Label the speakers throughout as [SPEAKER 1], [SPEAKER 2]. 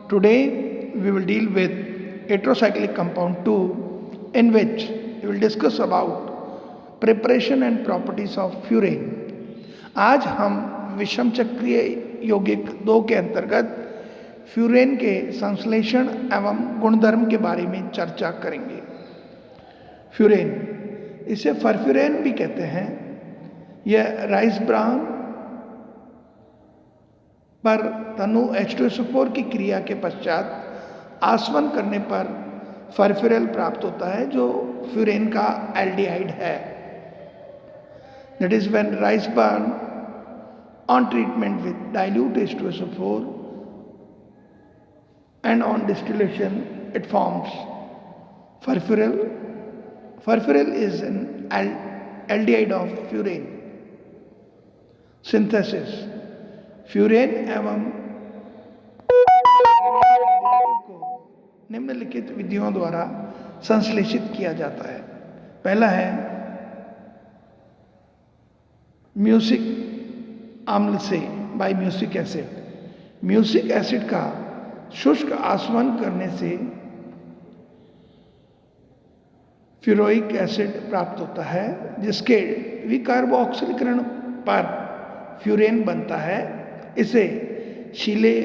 [SPEAKER 1] Today we will deal with heterocyclic compound 2, in which we will discuss about preparation and properties of furan. आज हम विषम चक्रीय यौगिक 2 के अंतर्गत फ्यूरेन के संश्लेषण एवं गुणधर्म के बारे में चर्चा करेंगे। फ्यूरेन, इसे फरफ्यूरेन भी कहते हैं। यह राइसब्रान पर तनु H2SO4 की क्रिया के पश्चात आसवन करने पर फरफ्यूरेल प्राप्त होता है, जो फ्यूरेन का एल्डिहाइड है। That is when rice bran on treatment with dilute H2SO4 and on distillation it forms furfural. Furfural is an aldehyde of furane. Synthesis, furan एवं को निम्नलिखित विधियों द्वारा संश्लेषित किया जाता है। पहला है म्यूसिक अम्ल से by mucic acid. Mucic acid का शुष्क आसवन करने से फ्यूरोइक एसिड प्राप्त होता है, जिसके विकार्बोक्सिलीकरण पर फ्यूरेन बनता है। इसे शीले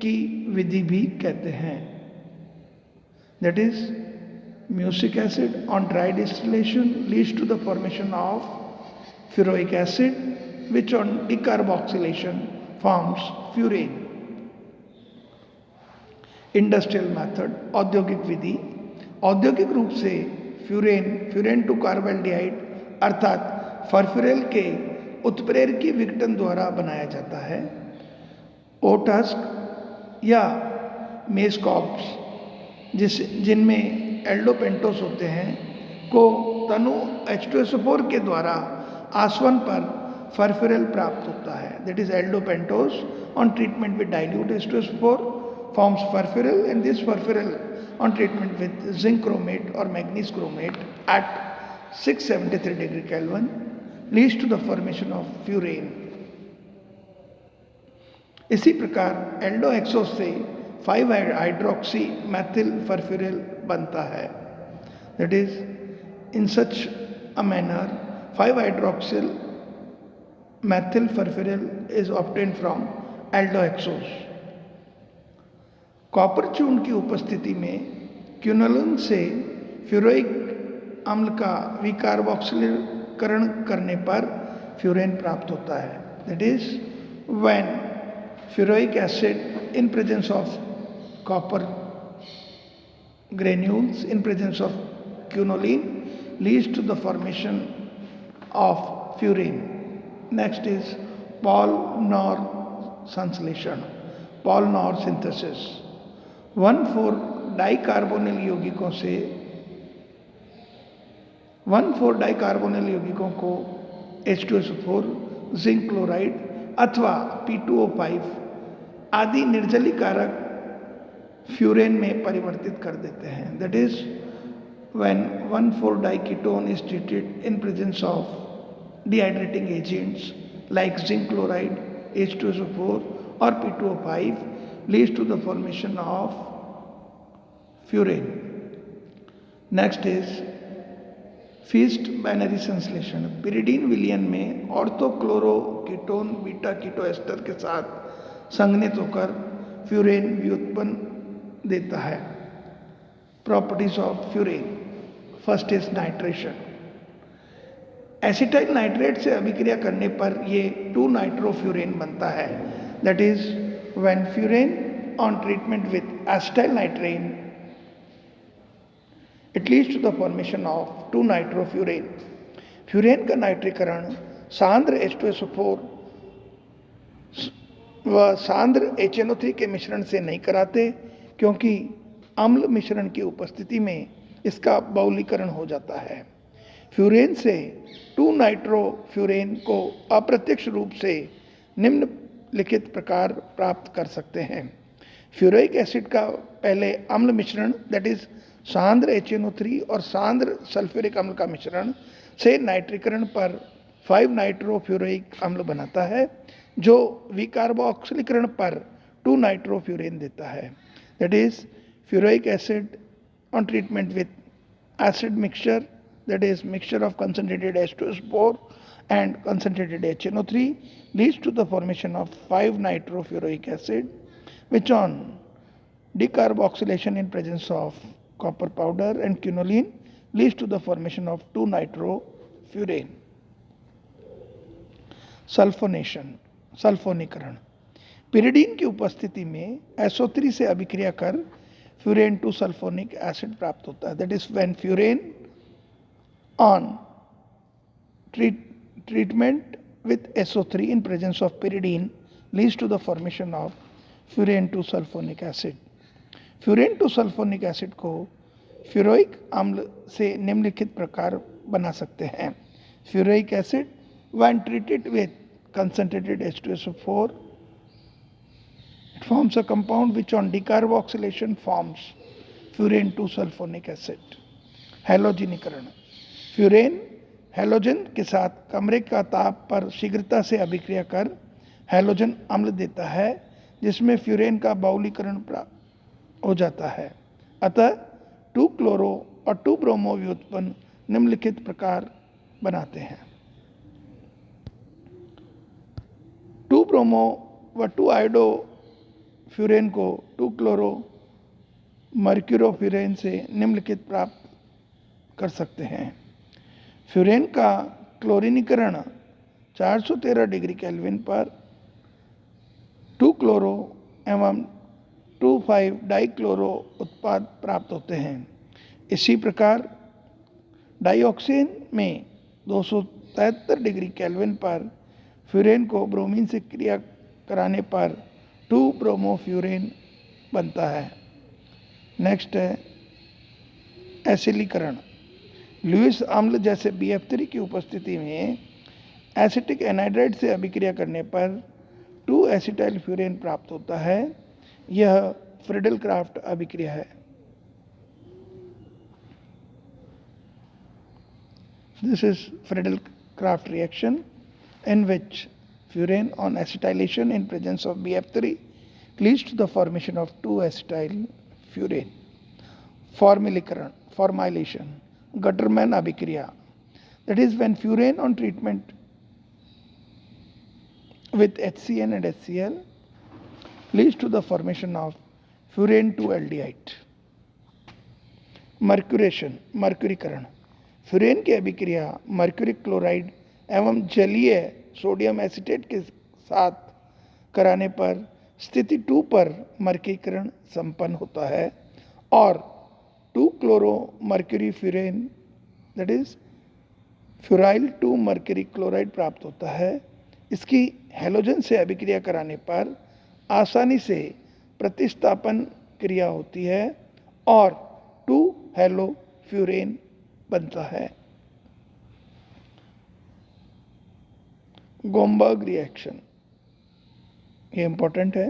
[SPEAKER 1] की विधि भी कहते हैं। That is mucic acid on dry distillation leads to the formation of furoic acid which on decarboxylation forms furan. Industrial method, औद्योगिक विधि। औद्योगिक रूप से फ्यूरेन टू कार्बोल्डिहाइड अर्थात फरफ्यूरेल के उत्प्रेरकी विघटन द्वारा बनाया जाता है। ओटस्क या मेसकॉप्स जिनमें एल्डोपेंटोस होते हैं को तनु H2SO4 के द्वारा आसवन पर फरफ्यूरेल प्राप्त होता है। That is aldopentose on treatment with dilute H2SO4 forms furfural, and this furfural on treatment with zinc chromate or manganese chromate at 673 degree Kelvin leads to the formation of furan. इसी प्रकार एल्डोहेक्सोस से 5 हाइड्रोक्सी मैथिल फरफ्यूरेल बनता है। That is in such a manner 5 hydroxyl methyl furfural is obtained from aldohexose. Copper चूर्ण की उपस्थिति में quinoline से फ्यूरोइक अम्ल का विकार्बोक्सिलीकरण करने पर फ्यूरेन प्राप्त होता है। That is when furoic acid in presence of copper granules in presence of quinoline leads to the formation of furan. Next is Paal Knorr संश्लेषण, पॉल-नॉर सिंथेसिस। 1,4-डाइकार्बोनिल यौगिकों से 1,4-डाइकार्बोनिल यौगिकों को H2SO4, जिंक क्लोराइड अथवा P2O5 आदि निर्जलीकारक फ्यूरेन में परिवर्तित कर देते हैं। That is when diketone is treated in presence of dehydrating agents like zinc chloride, H2SO4 और P2O5 leads to the formation of furan. Next is Feist Benary संश्लेषण। Pyridine विलयन में ऑर्थोक्लोरोकीटोन बीटा कीटोएस्टर के साथ संघनित होकर फ्यूरेन व्युत्पन्न देता है। Properties of furan. First is nitration. Acetyl nitrate से अभिक्रिया करने पर ये 2-नाइट्रोफ्यूरेन बनता है। That is when furan on treatment with acetyl nitrate it leads to the formation of 2-nitrofuran। Furan का नाइट्रीकरण सांद्र H2SO4 व सांद्र HNO3 के मिश्रण से नहीं कराते, क्योंकि अम्ल मिश्रण की उपस्थिति में इसका बहुलीकरण हो जाता है। फ्यूरेन से 2-नाइट्रोफ्यूरेन को अप्रत्यक्ष रूप से निम्नलिखित प्रकार प्राप्त कर सकते हैं। फ्यूरोइक एसिड का पहले अम्ल मिश्रण दैट इज सांद्र HNO3 और सांद्र सल्फ्यूरिक अम्ल का मिश्रण से नाइट्रीकरण पर 5-नाइट्रोफ्यूरोइक अम्ल बनाता है, जो विकार्बोक्सिलीकरण पर 2 नाइट्रोफ्यूरेन देता है। That is furoic acid on treatment with acid mixture, that is mixture of concentrated H2SO4 and concentrated HNO3, leads to the formation of 5-nitrofuronic acid, which on decarboxylation in presence of copper powder and quinoline leads to the formation of 2-nitrofurane. सल्फोनीकरण pyridine की उपस्थिति में SO3 से अभिक्रिया कर furan 2 sulphonic acid प्राप्त होता है। That is when furan on treatment with SO3 in presence of pyridine leads to the formation of furan 2 sulphonic acid. Furan 2 sulphonic acid को फ्यूरोइक अम्ल से निम्नलिखित प्रकार बना सकते हैं। Furoic acid when treated with concentrated H2SO4, it forms a compound which on decarboxylation forms furane 2 sulfonic acid. हैलोजिनीकरण furan halogen के साथ कमरे का ताप पर शीघ्रता से अभिक्रिया कर हैलोजन अम्ल देता है, जिसमें फ्यूरेन का बाहुलीकरण हो जाता है। अतः 2 क्लोरो और 2 ब्रोमो व्युत्पन्न निम्नलिखित प्रकार बनाते हैं। 2 ब्रोमो व 2 आयोडो फ्यूरेन को 2 क्लोरो मर्क्यूरोफ्यूरेन से निम्नलिखित प्राप्त कर सकते हैं। फ्यूरेन का क्लोरीनीकरण 413 डिग्री केल्विन पर 2 क्लोरो एवं 2,5 डाइक्लोरो उत्पाद प्राप्त होते हैं। इसी प्रकार डाइऑक्सेन में 273 डिग्री केल्विन पर फ्यूरेन को ब्रोमीन से क्रिया कराने पर 2 ब्रोमोफ्यूरेन बनता है। नेक्स्ट है एसिलीकरण। लुईस अम्ल जैसे BF3 की उपस्थिति में एसिटिक एनाइड्राइड से अभिक्रिया करने पर 2 एसिटाइल फ्यूरेन प्राप्त होता है। यह फ्रीडल क्राफ्ट अभिक्रिया है। This is Friedel craft reaction in which furane on acetylation in presence of BF3 leads to the formation of 2 acetyl furane. Formylation Gutterman abhikriya, that is when furane on treatment with HCN and HCl leads to the formation of furane 2 aldehyde. मर्क्यूरीकरण furan की अभिक्रिया mercuric chloride एवं जलीय sodium acetate के साथ कराने पर स्थिति 2 पर मर्क्यूरीकरण संपन्न होता है और 2 chloro mercury furan that is furyl 2 mercury chloride प्राप्त होता है। इसकी हैलोजन से अभिक्रिया कराने पर आसानी से प्रतिस्थापन क्रिया होती है और 2 हैलो फ्यूरेन बनता है। गोमबर्ग रिएक्शन ये इंपॉर्टेंट है।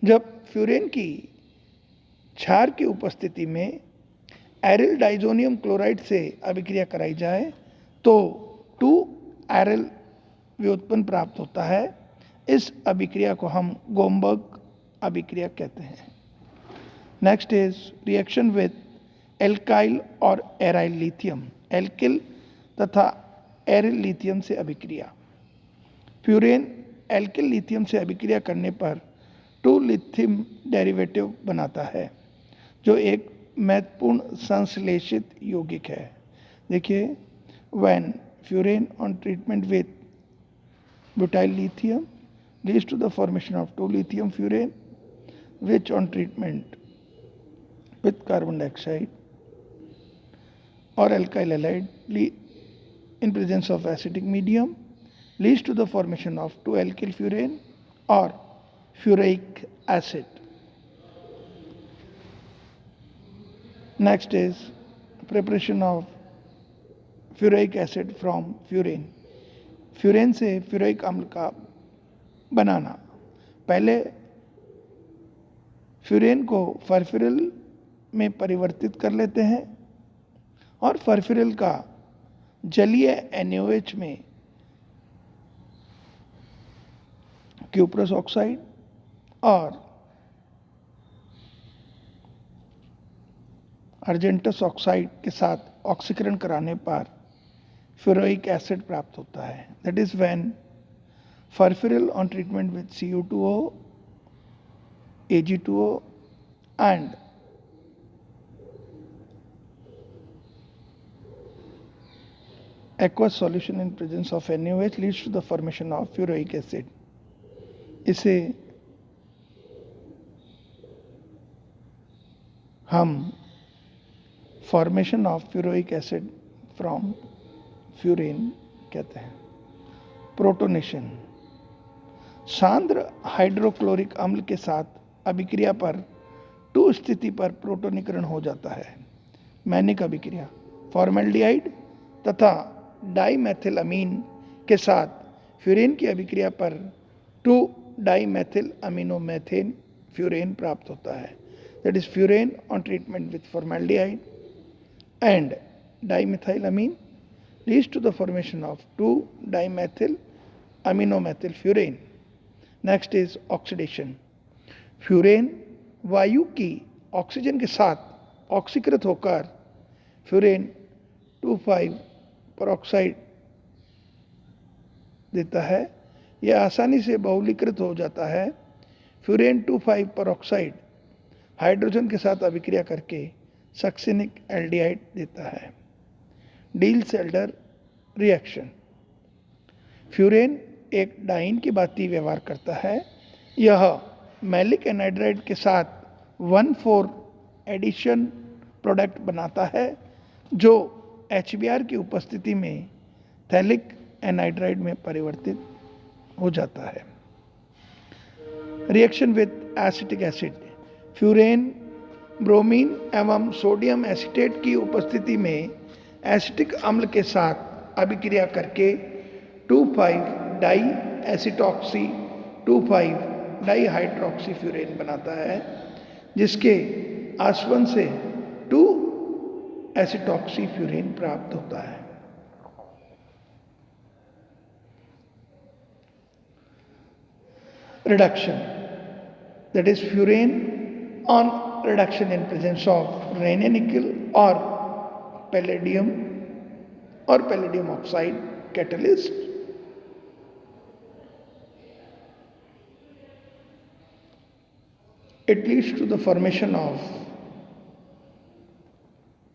[SPEAKER 1] जब फ्यूरेन की क्षार की उपस्थिति में एरिल डाइजोनियम क्लोराइड से अभिक्रिया कराई जाए तो 2 एरिल व्युत्पन्न प्राप्त होता है। इस अभिक्रिया को हम गोमबर्ग अभिक्रिया कहते हैं। Next is reaction with alkyl और एराइल लिथियम। एल्किल तथा एरिल लिथियम से अभिक्रिया। फ्यूरेन एल्किल लिथियम से अभिक्रिया करने पर 2 लिथियम डेरिवेटिव बनाता है जो एक महत्वपूर्ण संश्लेषित यौगिक है। देखिए when furan on treatment with butyl lithium leads to the formation of 2 lithium furan which on treatment with carbon dioxide or alkyl halide in presence of acidic medium leads to the formation of 2 alkyl furane or furic acid. Next is preparation of furic acid from furane. Furan से फ्यूरिक अम्ल का बनाना। पहले furan को फर्फ्यूरिल में परिवर्तित कर लेते हैं और फर्फ्यूरिल का जलीय NaOH में क्यूप्रस ऑक्साइड और अर्जेंटस ऑक्साइड के साथ ऑक्सीकरण कराने पर फ्यूरोइक एसिड प्राप्त होता है. That is when furfural on treatment with Cu2O, Ag2O and aqueous solution in presence of NaOH leads to the formation of fluoric acid. इसे हम formation of furoic acid from furan कहते हैं. Protonation. सांद्र hydrochloric अम्ल के साथ अभिक्रिया पर 2 स्थिति पर प्रोटोनीकरण हो जाता है. मैनिक अभिक्रिया. फॉर्मेल्डिहाइड तथा डाइमेथिल अमीन के साथ फ्यूरेन की अभिक्रिया पर 2 डाइमेथिल अमीनोमेथेन फ्यूरेन प्राप्त होता है. That is furan on treatment with formaldehyde and dimethylamine leads to the formation of 2 dimethyl aminomethyl furan. Next is oxidation. Furan वायु की ऑक्सीजन के साथ ऑक्सीकृत होकर फ्यूरेन 2,5 परऑक्साइड देता है. यह आसानी से बहुलीकृत हो जाता है. फ्यूरेन 2,5 परऑक्साइड हाइड्रोजन के साथ अभिक्रिया करके सक्सिनिक एल्डिहाइड देता है. डील-सेल्डर रिएक्शन. फ्यूरेन एक डाइन की भांति व्यवहार करता है. यह मैलिक एनहाइड्राइड के साथ 1,4 एडिशन प्रोडक्ट बनाता है जो HBr की उपस्थिति में थैलिक एनहाइड्राइड में परिवर्तित हो जाता है. Reaction with acetic acid. Furan bromine एवं सोडियम एसीटेट की उपस्थिति में एसिटिक अम्ल के साथ अभिक्रिया करके 2,5 डाई एसिटॉक्सी 2,5 डाई हाइड्रोक्सी फ्यूरेन बनाता है, जिसके आसवन से 2 एसिटॉक्सी फ्यूरेन प्राप्त होता है. Reduction. That is furan on reduction in presence of rhenium or palladium oxide catalyst. It leads to the formation of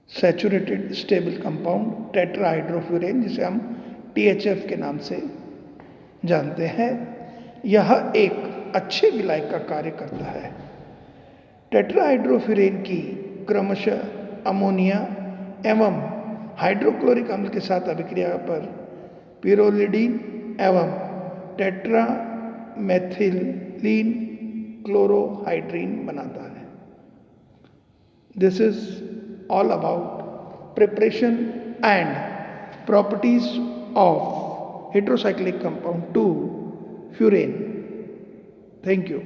[SPEAKER 1] saturated stable compound tetrahydrofuran, जिसे हम THF के नाम से जानते हैं. यह एक अच्छे विलायक का कार्य करता है. टेट्राहाइड्रोफ्यूरेन की क्रमशः अमोनिया एवं हाइड्रोक्लोरिक अम्ल के साथ अभिक्रिया पर पिरोलिडीन एवं टेट्रामेथिलीन क्लोरोहाइड्रीन बनाता है. This is all about preparation and properties of heterocyclic compound 2 furan. Thank you.